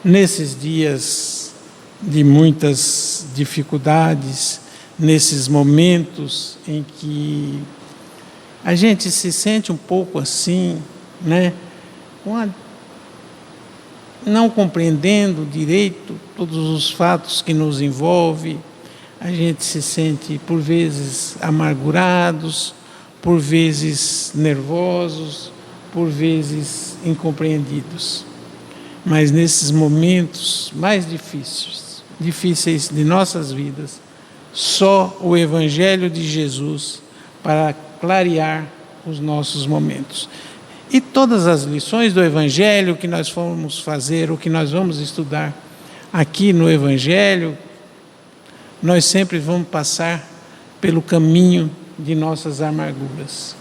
Nesses dias de muitas dificuldades, nesses momentos em que a gente se sente um pouco assim, né? Não compreendendo direito todos os fatos que nos envolvem, a gente se sente por vezes amargurados, por vezes nervosos, por vezes incompreendidos. Mas nesses momentos mais difíceis de nossas vidas, só o Evangelho de Jesus para clarear os nossos momentos. E todas as lições do Evangelho que nós formos fazer, o que nós vamos estudar aqui no Evangelho, nós sempre vamos passar pelo caminho de nossas amarguras.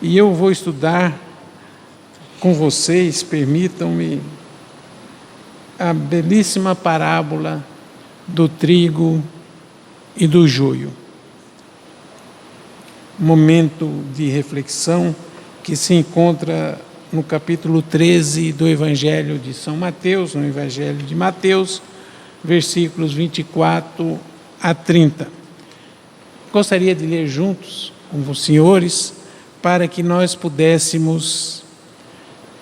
E eu vou estudar com vocês, permitam-me, a belíssima parábola do trigo e do joio. Momento de reflexão que se encontra no capítulo 13 do Evangelho de São Mateus, no Evangelho de Mateus, versículos 24 a 30. Gostaria de ler juntos com os senhores, para que nós pudéssemos,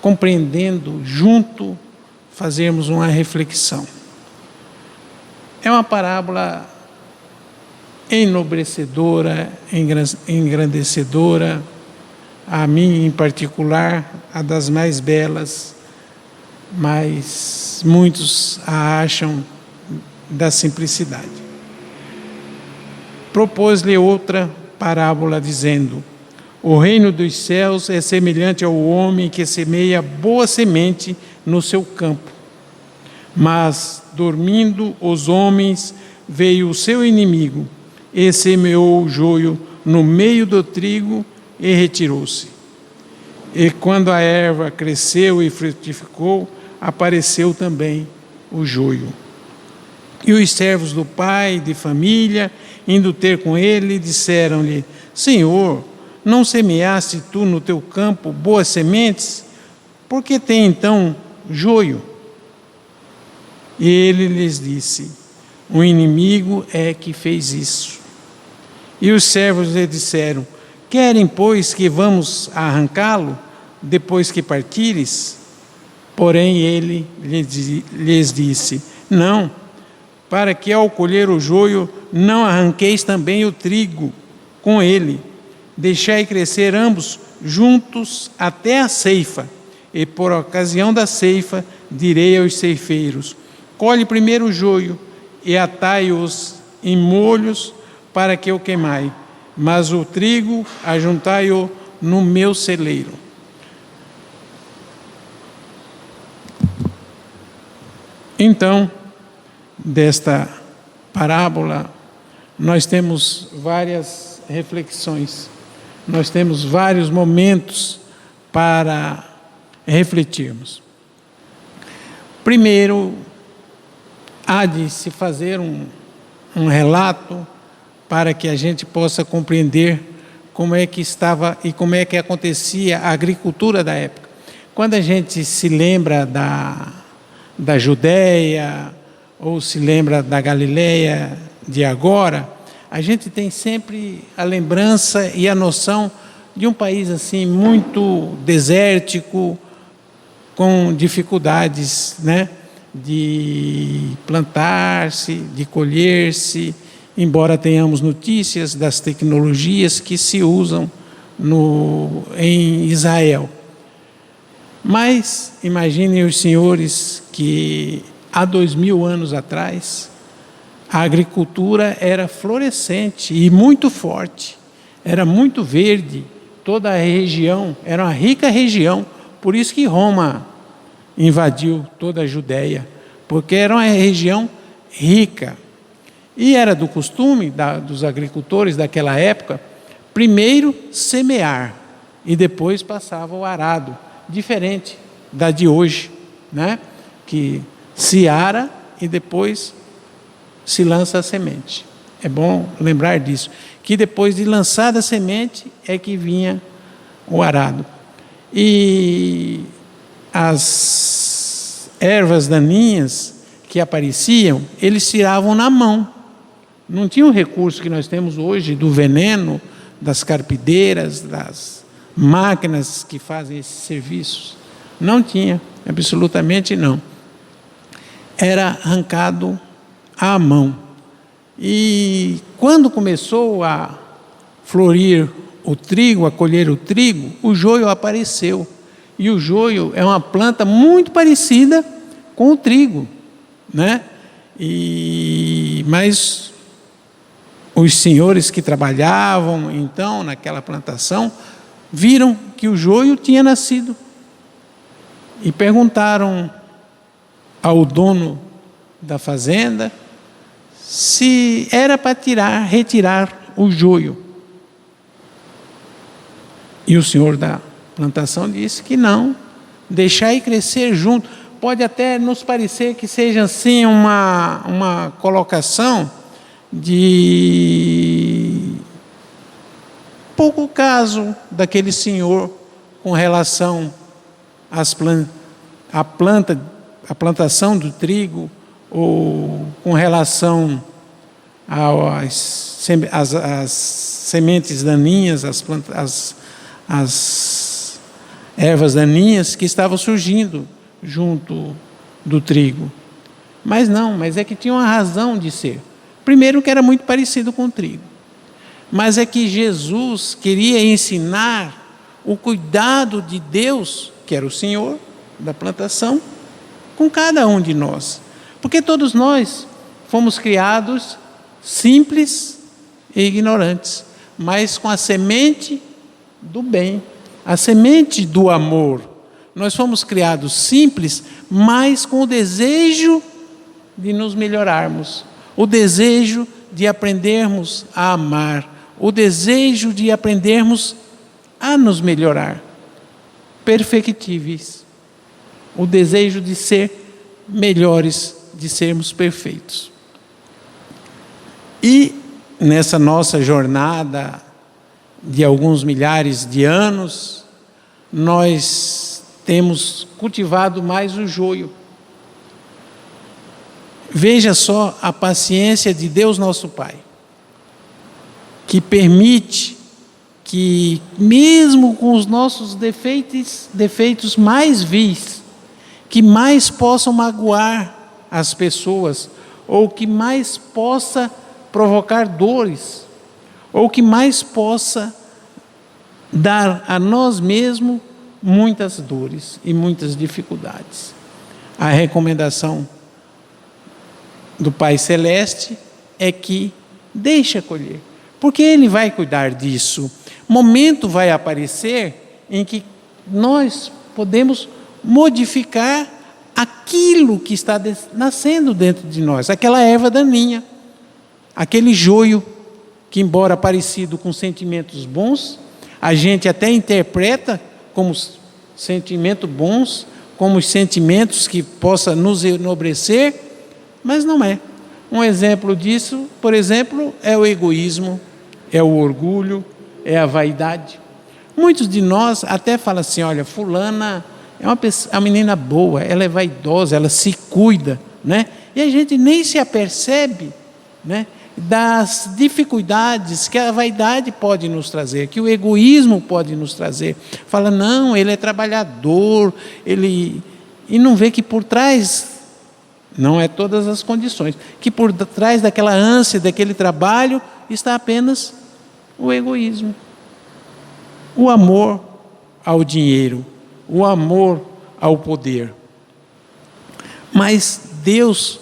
compreendendo junto, fazermos uma reflexão. É uma parábola enobrecedora, engrandecedora, a mim em particular, a das mais belas, mas muitos a acham da simplicidade. Propôs-lhe outra parábola dizendo: o reino dos céus é semelhante ao homem que semeia boa semente no seu campo. Mas, dormindo os homens, veio o seu inimigo e semeou o joio no meio do trigo e retirou-se. E quando a erva cresceu e frutificou, apareceu também o joio. E os servos do pai de família, indo ter com ele, disseram-lhe: Senhor, não semeaste tu no teu campo boas sementes? Por que tem então joio? E ele lhes disse: o inimigo é que fez isso. E os servos lhe disseram: querem, pois, que vamos arrancá-lo depois que partires? Porém ele lhes disse: não, para que ao colher o joio não arranqueis também o trigo com ele. Deixai crescer ambos juntos até a ceifa, e por ocasião da ceifa direi aos ceifeiros: colhe primeiro o joio e atai-os em molhos para que o queimai, mas o trigo ajuntai-o no meu celeiro. Então, desta parábola, nós temos várias reflexões, nós temos vários momentos para refletirmos. Primeiro, há de se fazer um relato para que a gente possa compreender como é que estava e como é que acontecia a agricultura da época. Quando a gente se lembra da Judéia ou se lembra da Galileia de agora, a gente tem sempre a lembrança e a noção de um país assim muito desértico, com dificuldades, né, de plantar-se, de colher-se, embora tenhamos notícias das tecnologias que se usam em Israel. Mas imaginem os senhores que há 2000 anos atrás a agricultura era florescente e muito forte, era muito verde, toda a região, era uma rica região, por isso que Roma invadiu toda a Judéia, porque era uma região rica. E era do costume dos agricultores daquela época, primeiro semear e depois passava o arado, diferente da de hoje, né? Que se ara e depois se lança a semente. É bom lembrar disso, que depois de lançada a semente é que vinha o arado. E ervas daninhas que apareciam, eles tiravam na mão. Não tinha o recurso que nós temos hoje do veneno, das carpideiras, das máquinas que fazem esses serviços. Não tinha, absolutamente não. Era arrancado à mão. E quando começou a florir o trigo, a colher o trigo, o joio apareceu. E o joio é uma planta muito parecida com o trigo, né? Mas os senhores que trabalhavam então naquela plantação viram que o joio tinha nascido e perguntaram ao dono da fazenda se era para retirar o joio. E o senhor da plantação disse que não, deixar crescer junto. Pode até nos parecer que seja assim uma colocação de pouco caso daquele senhor com relação à plantação do trigo, ou com relação às sementes daninhas, as ervas daninhas que estavam surgindo junto do trigo. Mas não, mas é que tinha uma razão de ser. Primeiro que era muito parecido com o trigo. Mas é que Jesus queria ensinar o cuidado de Deus, que era o Senhor da plantação, com cada um de nós. Porque todos nós fomos criados simples e ignorantes, mas com a semente do bem, a semente do amor. Nós fomos criados simples, mas com o desejo de nos melhorarmos, o desejo de aprendermos a amar, o desejo de aprendermos a nos melhorar, perfectíveis, o desejo de ser melhores, de sermos perfeitos. E nessa nossa jornada de alguns milhares de anos, nós temos cultivado mais o joio. Veja só a paciência de Deus nosso Pai, que permite que, mesmo com os nossos defeitos mais vis, que mais possam magoar as pessoas, ou que mais possa provocar dores, ou que mais possa dar a nós mesmos muitas dores e muitas dificuldades. A recomendação do Pai Celeste é que deixa colher, porque Ele vai cuidar disso. Momento vai aparecer em que nós podemos modificar aquilo que está nascendo dentro de nós, aquela erva daninha, aquele joio que, embora parecido com sentimentos bons, a gente até interpreta como sentimentos bons, como os sentimentos que possam nos enobrecer, mas não é. Um exemplo disso, por exemplo, é o egoísmo, é o orgulho, é a vaidade. Muitos de nós até falam assim: olha, fulana é uma menina boa, ela é vaidosa, ela se cuida, né? E a gente nem se apercebe, né, das dificuldades que a vaidade pode nos trazer, que o egoísmo pode nos trazer. Fala, não, ele é trabalhador, e não vê que por trás, não é todas as condições, que por trás daquela ânsia, daquele trabalho, está apenas o egoísmo, o amor ao dinheiro, o amor ao poder. Mas Deus,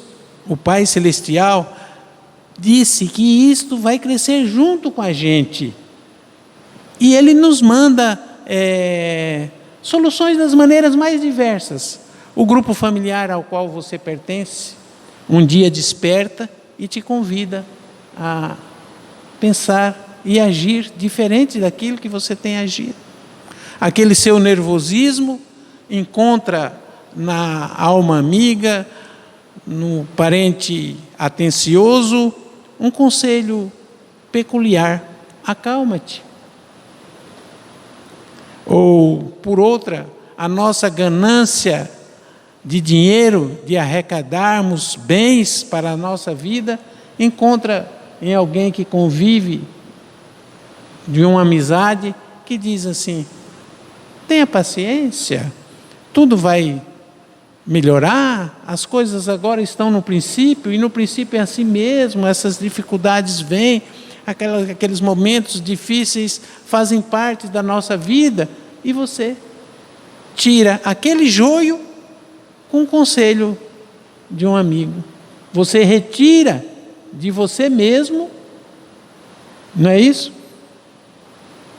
o Pai Celestial, disse que isto vai crescer junto com a gente. E Ele nos manda soluções das maneiras mais diversas. O grupo familiar ao qual você pertence, um dia desperta e te convida a pensar e agir diferente daquilo que você tem agido. Aquele seu nervosismo encontra na alma amiga, no parente atencioso, um conselho peculiar: acalma-te. Ou, por outra, a nossa ganância de dinheiro, de arrecadarmos bens para a nossa vida, encontra em alguém que convive de uma amizade, que diz assim: tenha paciência, tudo vai melhorar, as coisas agora estão no princípio, e no princípio é assim mesmo, essas dificuldades vêm, aqueles momentos difíceis fazem parte da nossa vida, e você tira aquele joio com o conselho de um amigo. Você retira de você mesmo, não é isso?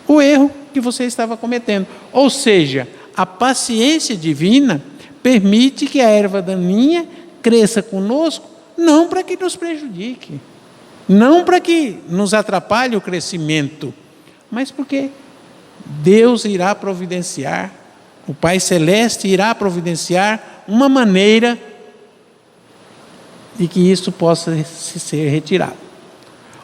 O erro que você estava cometendo. Ou seja, a paciência divina permite que a erva daninha cresça conosco, não para que nos prejudique, não para que nos atrapalhe o crescimento, mas porque Deus irá providenciar, o Pai Celeste irá providenciar uma maneira de que isso possa ser retirado.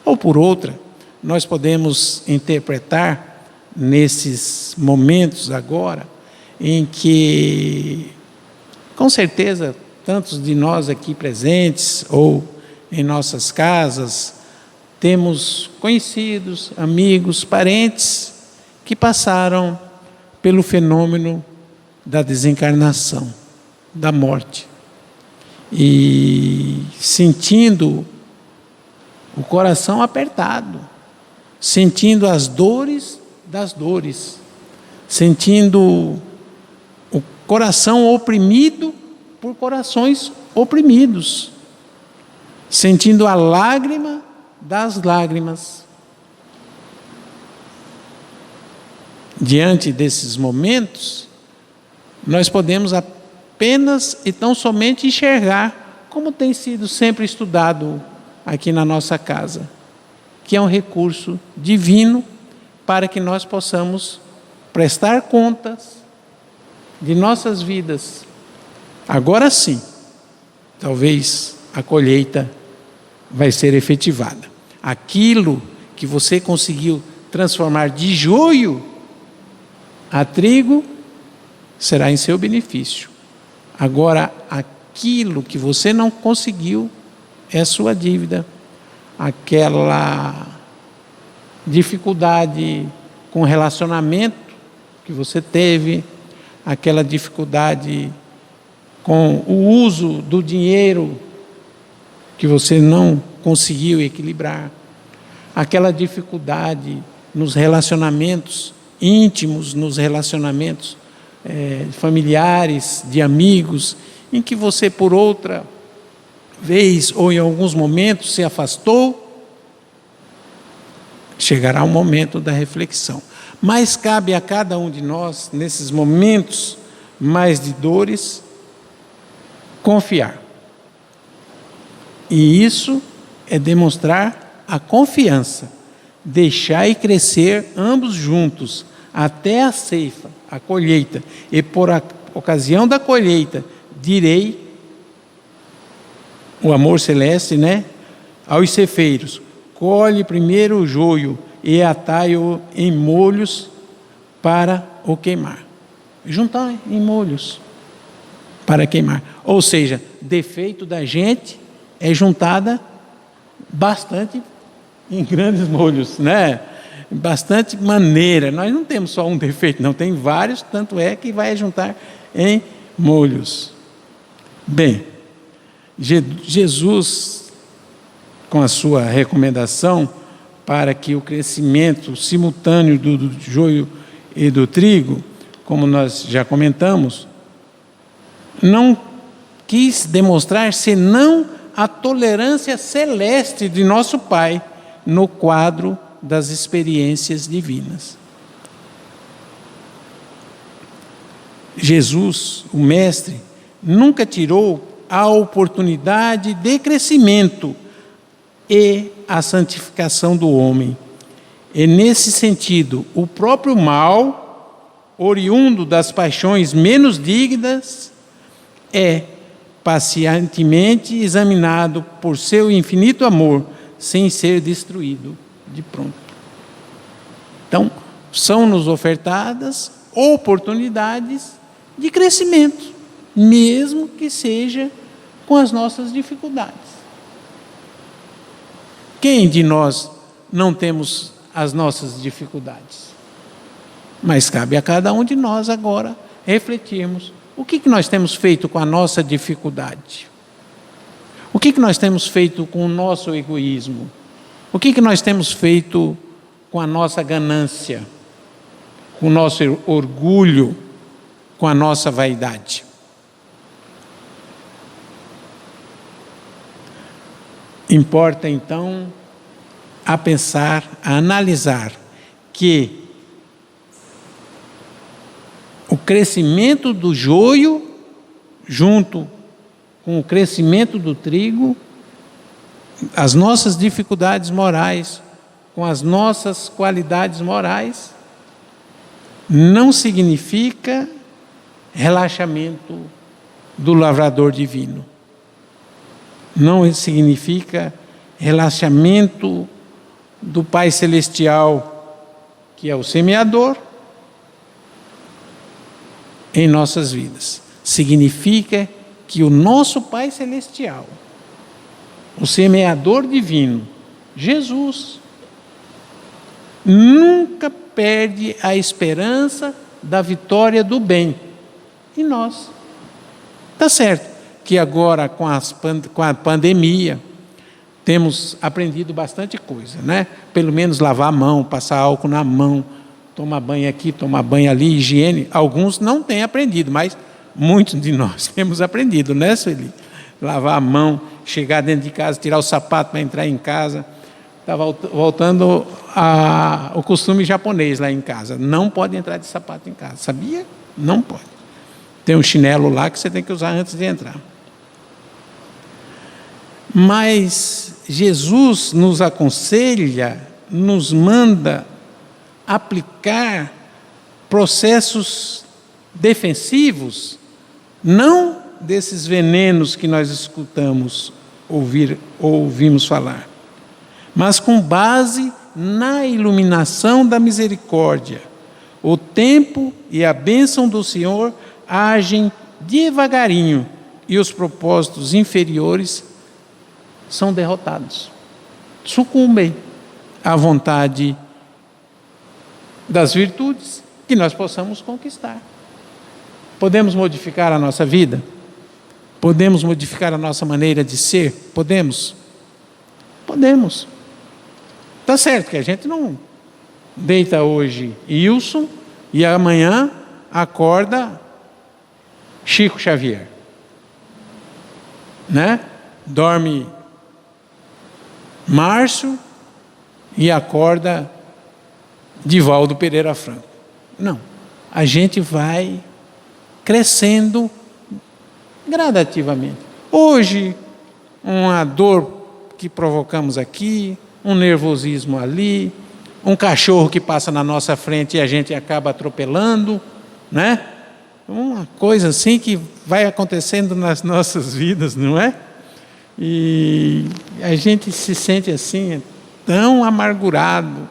Ou por outra, nós podemos interpretar nesses momentos agora, em que, com certeza, tantos de nós aqui presentes, ou em nossas casas, temos conhecidos, amigos, parentes, que passaram pelo fenômeno da desencarnação, da morte, e sentindo o coração apertado, sentindo as dores das dores, sentindo o coração oprimido por corações oprimidos, sentindo a lágrima das lágrimas. Diante desses momentos, nós podemos apenas e tão somente enxergar, como tem sido sempre estudado aqui na nossa casa, que é um recurso divino para que nós possamos prestar contas de nossas vidas. Agora sim, talvez a colheita vai ser efetivada. Aquilo que você conseguiu transformar de joio a trigo, será em seu benefício. Agora, aquilo que você não conseguiu, é sua dívida. Aquela dificuldade com relacionamento que você teve, aquela dificuldade com o uso do dinheiro que você não conseguiu equilibrar, aquela dificuldade nos relacionamentos íntimos, nos relacionamentos familiares, de amigos, em que você por outra vez ou em alguns momentos se afastou. Chegará o momento da reflexão, mas cabe a cada um de nós, nesses momentos mais de dores, confiar. E isso é demonstrar a confiança, deixar e crescer ambos juntos, até a ceifa, a colheita, e por ocasião da colheita, direi, o amor celeste, aos ceifeiros: colhe primeiro o joio e atai-o em molhos para o queimar. Juntar em molhos para queimar. Ou seja, defeito da gente é juntada bastante em grandes molhos, bastante maneira. Nós não temos só um defeito, não, tem vários, tanto é que vai juntar em molhos. Bem, Jesus, com a sua recomendação para que o crescimento simultâneo do joio e do trigo, como nós já comentamos, não quis demonstrar senão a tolerância celeste de nosso Pai no quadro das experiências divinas. Jesus, o Mestre, nunca tirou a oportunidade de crescimento e a santificação do homem. E nesse sentido, o próprio mal, oriundo das paixões menos dignas, é pacientemente examinado por seu infinito amor, sem ser destruído de pronto. Então, são-nos ofertadas oportunidades de crescimento, mesmo que seja com as nossas dificuldades. Quem de nós não temos as nossas dificuldades? Mas cabe a cada um de nós agora refletirmos o que nós temos feito com a nossa dificuldade. O que nós temos feito com o nosso egoísmo? O que nós temos feito com a nossa ganância, com o nosso orgulho, com a nossa vaidade? Importa então a pensar, a analisar que o crescimento do joio junto com o crescimento do trigo, as nossas dificuldades morais com as nossas qualidades morais, não significa relaxamento do lavrador divino. Não significa relaxamento do Pai Celestial, que é o semeador, em nossas vidas. Significa que o nosso Pai Celestial, o semeador divino, Jesus, nunca perde a esperança da vitória do bem. E nós? Está certo que agora com a pandemia temos aprendido bastante coisa, né? Pelo menos lavar a mão, passar álcool na mão, tomar banho aqui, tomar banho ali, higiene. Alguns não têm aprendido, mas muitos de nós temos aprendido, né, Sueli? Lavar a mão, chegar dentro de casa, tirar o sapato para entrar em casa. Está voltando ao costume japonês lá em casa. Não pode entrar de sapato em casa, sabia? Não pode. Tem um chinelo lá que você tem que usar antes de entrar. Mas Jesus nos aconselha, nos manda aplicar processos defensivos, não desses venenos que nós escutamos ouvimos falar, mas com base na iluminação da misericórdia. O tempo e a bênção do Senhor agem devagarinho e os propósitos inferiores são derrotados, sucumbem à vontade das virtudes que nós possamos conquistar. Podemos modificar a nossa vida? Podemos modificar a nossa maneira de ser? Podemos? Podemos. Está certo que a gente não deita hoje Ilson e amanhã acorda Chico Xavier, né? Dorme Márcio e acorda Divaldo Pereira Franco. Não, a gente vai crescendo gradativamente. Hoje, uma dor que provocamos aqui, um nervosismo ali, um cachorro que passa na nossa frente e a gente acaba atropelando, né? Uma coisa assim que vai acontecendo nas nossas vidas, não é? E a gente se sente assim, tão amargurado,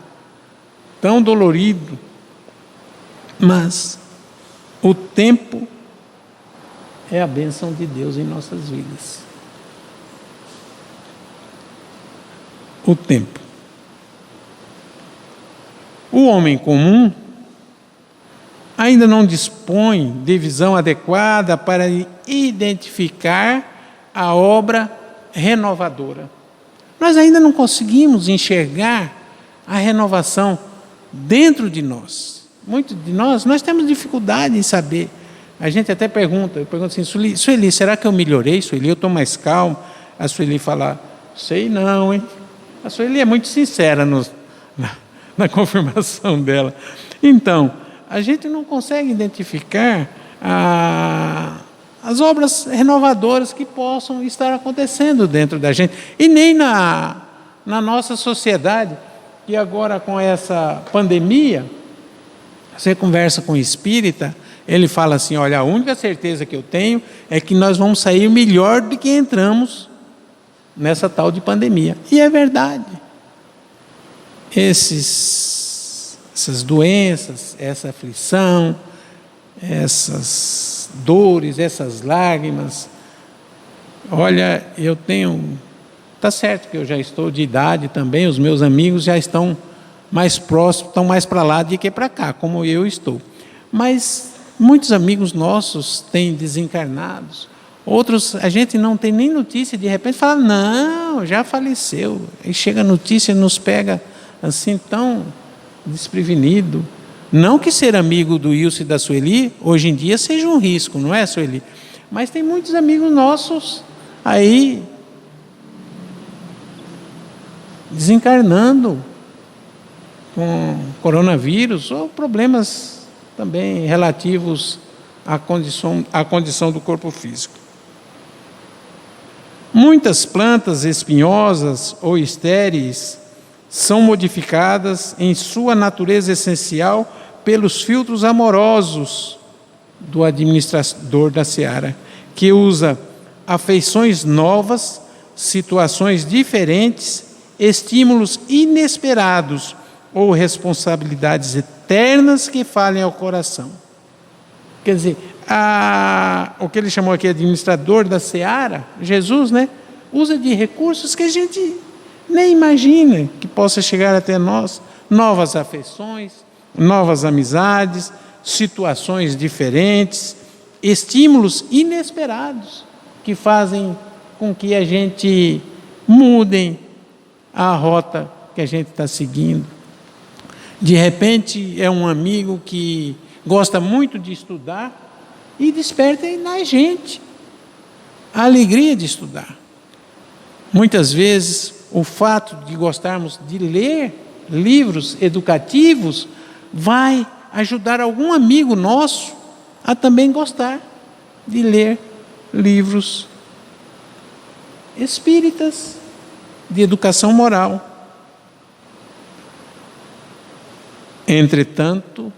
tão dolorido, mas o tempo é a bênção de Deus em nossas vidas. O tempo. O homem comum ainda não dispõe de visão adequada para identificar a obra renovadora. Nós ainda não conseguimos enxergar a renovação dentro de nós. Muitos de nós temos dificuldade em saber. A gente até pergunta, eu pergunto assim, Sueli, será que eu melhorei, Sueli? Eu estou mais calmo? A Sueli fala, sei não, hein? A Sueli é muito sincera na confirmação dela. Então, a gente não consegue identificar as obras renovadoras que possam estar acontecendo dentro da gente. E nem na nossa sociedade, que agora com essa pandemia, você conversa com o espírita, ele fala assim, olha, a única certeza que eu tenho é que nós vamos sair melhor do que entramos nessa tal de pandemia. E é verdade. Essas doenças, essa aflição, essas dores, essas lágrimas. Olha, eu tenho... Está certo que eu já estou de idade também, os meus amigos já estão mais próximos, estão mais para lá do que para cá, como eu estou. Mas muitos amigos nossos têm desencarnados, outros a gente não tem nem notícia, de repente fala, não, já faleceu. E chega a notícia e nos pega assim tão desprevenido. Não que ser amigo do Wilson e da Sueli hoje em dia seja um risco, não é, Sueli? Mas tem muitos amigos nossos aí desencarnando com coronavírus ou problemas também relativos à condição do corpo físico. Muitas plantas espinhosas ou estéreis são modificadas em sua natureza essencial pelos filtros amorosos do administrador da seara, que usa afeições novas, situações diferentes, estímulos inesperados ou responsabilidades eternas que falem ao coração. Quer dizer, o que ele chamou aqui de administrador da seara, Jesus, né, usa de recursos que a gente nem imagina que possa chegar até nós, novas afeições, novas amizades, situações diferentes, estímulos inesperados que fazem com que a gente mude a rota que a gente está seguindo. De repente é um amigo que gosta muito de estudar e desperta na gente a alegria de estudar. Muitas vezes o fato de gostarmos de ler livros educativos vai ajudar algum amigo nosso a também gostar de ler livros espíritas, de educação moral. Entretanto,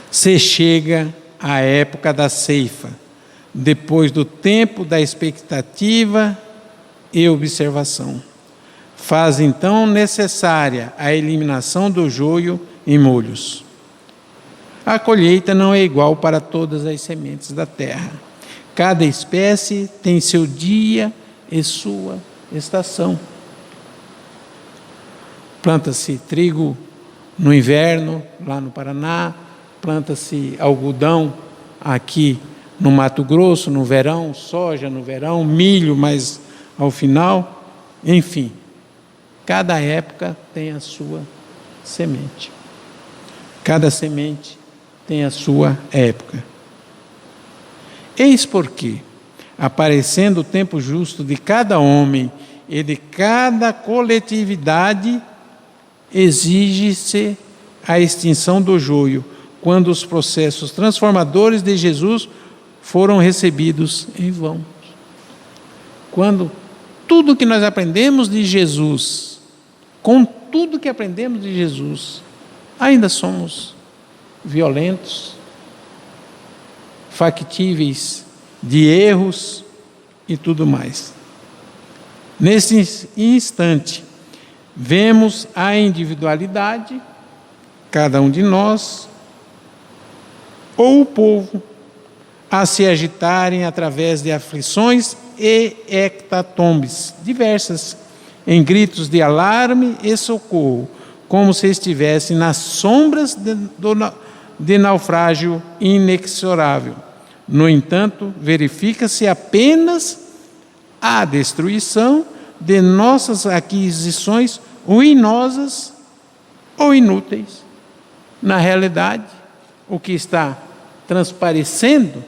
se chega à época da ceifa, depois do tempo da expectativa e observação. Faz então necessária a eliminação do joio em molhos. A colheita não é igual para todas as sementes da terra. Cada espécie tem seu dia e sua estação. Planta-se trigo no inverno, lá no Paraná, planta-se algodão aqui no Mato Grosso, no verão, soja no verão, milho, mas ao final, enfim, cada época tem a sua semente. Cada semente tem a sua época. Eis porque, aparecendo o tempo justo de cada homem e de cada coletividade, exige-se a extinção do joio, quando os processos transformadores de Jesus foram recebidos em vão. Quando tudo que nós aprendemos de Jesus, com tudo que aprendemos de Jesus, ainda somos violentos, factíveis de erros e tudo mais. Nesse instante, vemos a individualidade, cada um de nós, ou o povo, a se agitarem através de aflições e hecatombes diversas, em gritos de alarme e socorro, como se estivessem nas sombras de naufrágio inexorável. No entanto, verifica-se apenas a destruição de nossas aquisições ruinosas ou inúteis. Na realidade, o que está transparecendo,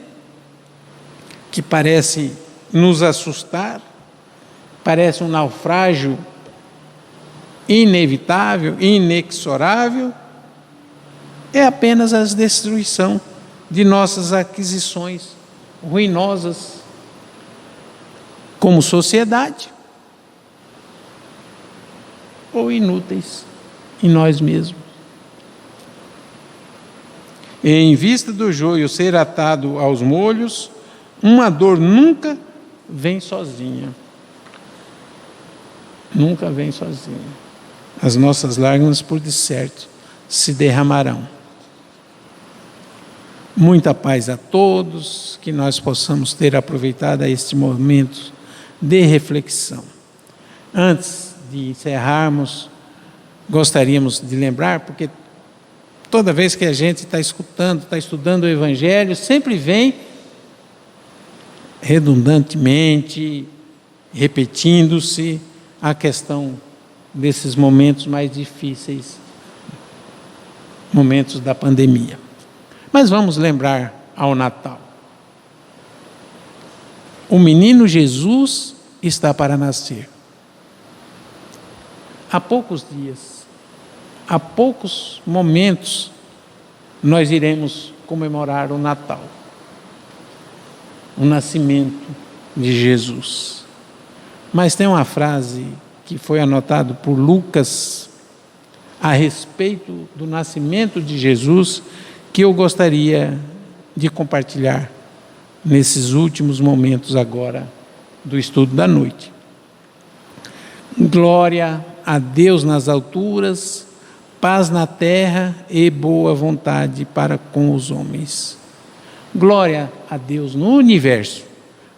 que parece nos assustar, parece um naufrágio inevitável, inexorável, é apenas a destruição de nossas aquisições ruinosas como sociedade ou inúteis em nós mesmos. E em vista do joio ser atado aos molhos, uma dor nunca vem sozinha. Nunca vem sozinha. As nossas lágrimas, por de certo, se derramarão. Muita paz a todos, que nós possamos ter aproveitado este momento de reflexão. Antes de encerrarmos, gostaríamos de lembrar, porque toda vez que a gente está escutando, está estudando o Evangelho, sempre vem redundantemente, repetindo-se a questão desses momentos mais difíceis, momentos da pandemia. Mas vamos lembrar ao Natal. O menino Jesus está para nascer. Há poucos dias, há poucos momentos, nós iremos comemorar o Natal, o nascimento de Jesus. Mas tem uma frase que foi anotada por Lucas a respeito do nascimento de Jesus que eu gostaria de compartilhar nesses últimos momentos agora do estudo da noite. Glória a Deus nas alturas, paz na terra e boa vontade para com os homens. Glória a Deus no universo,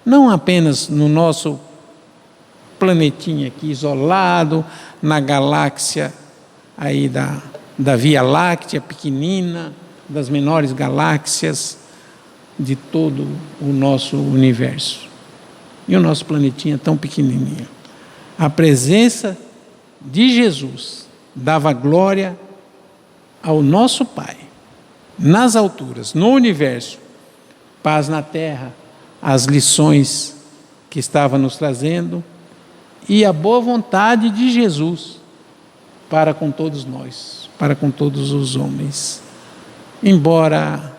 não apenas no nosso planetinha aqui isolado, na galáxia aí da Via Láctea pequenina, das menores galáxias de todo o nosso universo. E o nosso planetinha tão pequenininho. A presença de Jesus dava glória ao nosso Pai, nas alturas, no universo, paz na terra, as lições que estava nos trazendo e a boa vontade de Jesus para com todos nós, para com todos os homens. Embora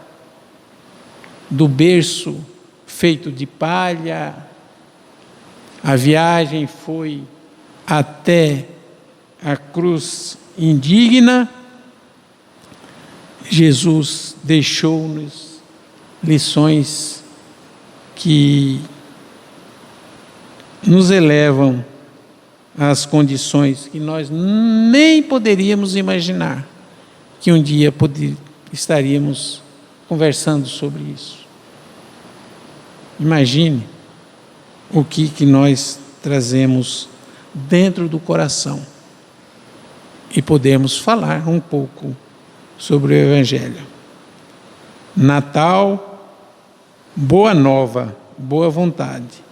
do berço feito de palha, a viagem foi até a cruz indigna, Jesus deixou-nos lições que nos elevam às condições que nós nem poderíamos imaginar que um dia estaríamos conversando sobre isso. Imagine o que nós trazemos dentro do coração e podemos falar um pouco sobre o Evangelho. Natal, boa nova, boa vontade.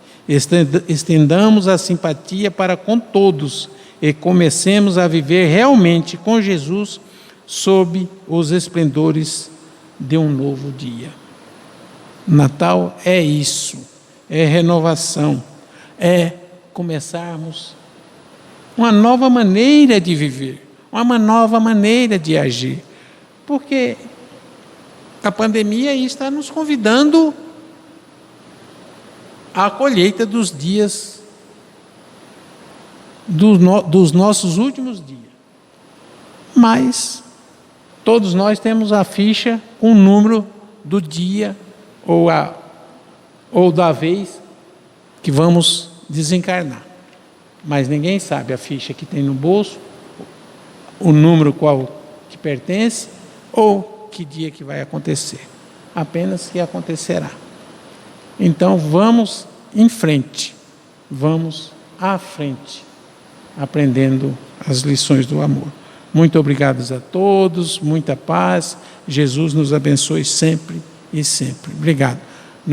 Estendamos a simpatia para com todos e comecemos a viver realmente com Jesus sob os esplendores de um novo dia. Natal é isso, é renovação, é começarmos uma nova maneira de viver, uma nova maneira de agir, porque a pandemia aí está nos convidando à colheita dos dias, dos nossos últimos dias. Mas todos nós temos a ficha com o número do dia ou da vez que vamos desencarnar. Mas ninguém sabe a ficha que tem no bolso, o número qual que pertence ou que dia que vai acontecer. Apenas que acontecerá. Então vamos em frente, vamos à frente, aprendendo as lições do amor. Muito obrigados a todos, muita paz. Jesus nos abençoe sempre e sempre. Obrigado.